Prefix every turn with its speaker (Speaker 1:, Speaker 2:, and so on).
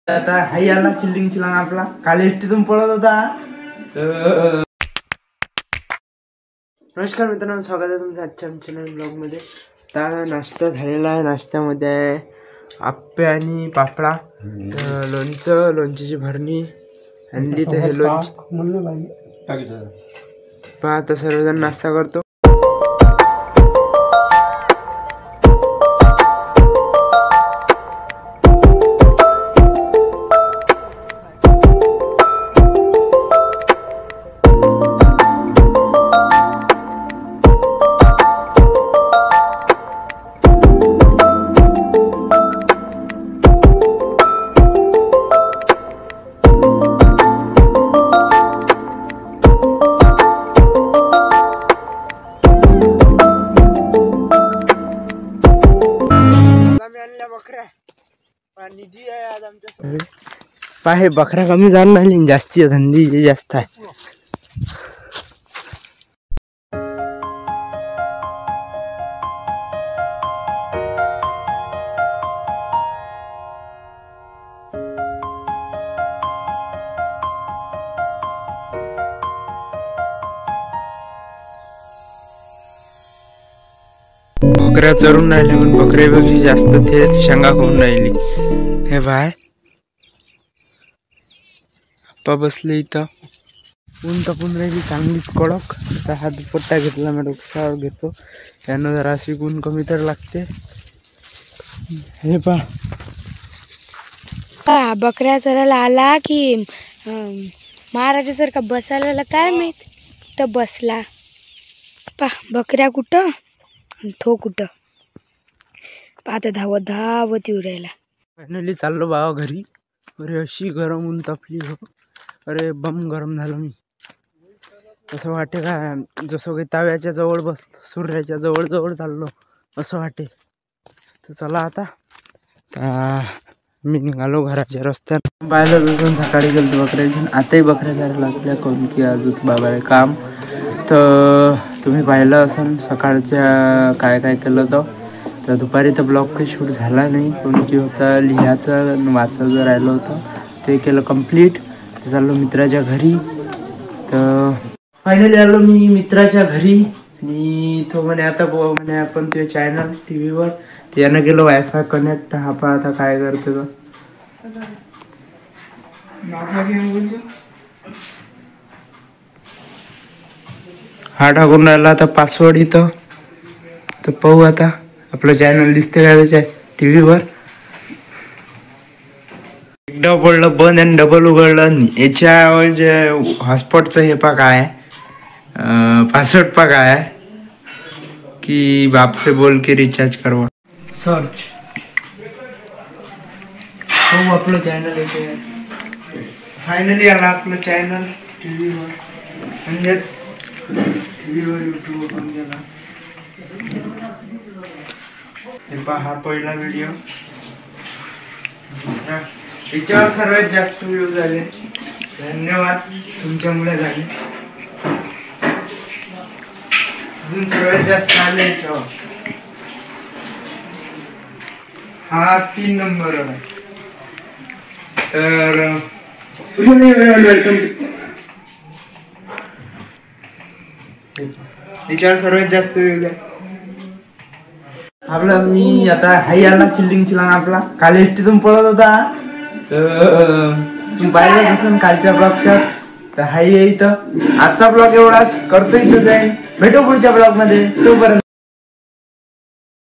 Speaker 1: आता हाई आला चिल्लिंग चिलांग आपला काल एसटीतून पळत होता. नमस्कार मित्रांनो, स्वागत आहे तुमचं आजच्या आमच्या नवीन ब्लॉगमध्ये. आता नाश्ता झालेला आहे. नाश्त्यामध्ये आहे आप्पे आणि पापडा, लोणचं, लोणच्याची भरणी आणली. तर हे लोणचं पहा. आता सर्वजण नाश्ता करतो. पाहे बकरा कमी जाण नाही, जास्ती धंदी जास्त आहे. बकऱ्या चरून राहिल्या, पण बकऱ्यापेक्षा जास्त ते शेंगा खाऊन राहिली. हे बाय आप्पा बसले इथं. ऊन तपून राहिली चांगलीच कडक. आता हा दुपट्टा घेतला, मी डोक्यावर घेतो. यानं जरा अशी ऊन कमी तर लागते. हे पा
Speaker 2: बकऱ्या चरायला आला की महाराजासारखा बसायला काय माहित, तर बसला. पा बकऱ्या कुठं थो कुठं. आता धावत धावत येऊ राहिला.
Speaker 1: फायनली चाललो बाबा घरी. अरे अशी गरम ऊन तपली हो. अरे बम गरम झालं. मी असं वाटे काय जसं काही ताव्याच्या जवळ बसलो, सूर्याच्या जवळ जवळ चाललो असं वाटे. तर चला आता मी निघालो घराच्या रस्त्यात. पाहिलं जसं सकाळी गेलो बकऱ्या, आताही बकऱ्या जायला लागल्या. कोण की अजून बाबा काम. तर तुम्ही पाहिलं असं सकाळच्या काय काय केलं. तर दुपारी तर ब्लॉग काही शूट झाला नाही, कोण की होतं लिहायचं वाचायचं राहिलं होतं, ते केलं कम्प्लीट. चाललो मित्राच्या घरी. तर फायनली आलो मी मित्राच्या घरी. आणि तो म्हणे आता म्हणे आपण ते चॅनल टी व्हीवर. यानं गेलो वायफाय कनेक्ट. हा पहा आता काय करते. तो हा टाकून राहिला आता पासवर्ड इथं. तर पाहू आता आपलं चॅनल दिसते का त्याच्या टी व्हीवर. एकदा पडलं बंद आणि डबल उघडलं. याच्यावर जे हॉटस्पॉटचं हे पा काय पासवर्ड पा काय की बाप से बोल के रिचार्ज करवा. सर्च हो आपलं चॅनल येते. फायनली आला आपलं चॅनल टी व्हीवर. म्हणजेच टी व्हीवर यूट्यूब ओपन केला. हे पहा हा पहिला व्हिडिओ. याच्यावर सर्वात जास्त व्ह्यू झाले. धन्यवाद, तुमच्यामुळे झाले. अजून सर्वात जास्त आले याच्यावर. हा 3 नंबर आहे. तर याच्यावर सर्वात जास्त व्ह्यू झाले. आपला मी आता हाई आला चिल्लिंग चिलांग आपला काल एसटीतून पळत होता. तुम्ही पाहिलं जसं कालच्या ब्लॉगच्या. तर हाई आहे इथं. आजचा ब्लॉग एवढाच करतो इथं जाईल. भेटू पुढच्या ब्लॉग मध्ये. तोपर्यंत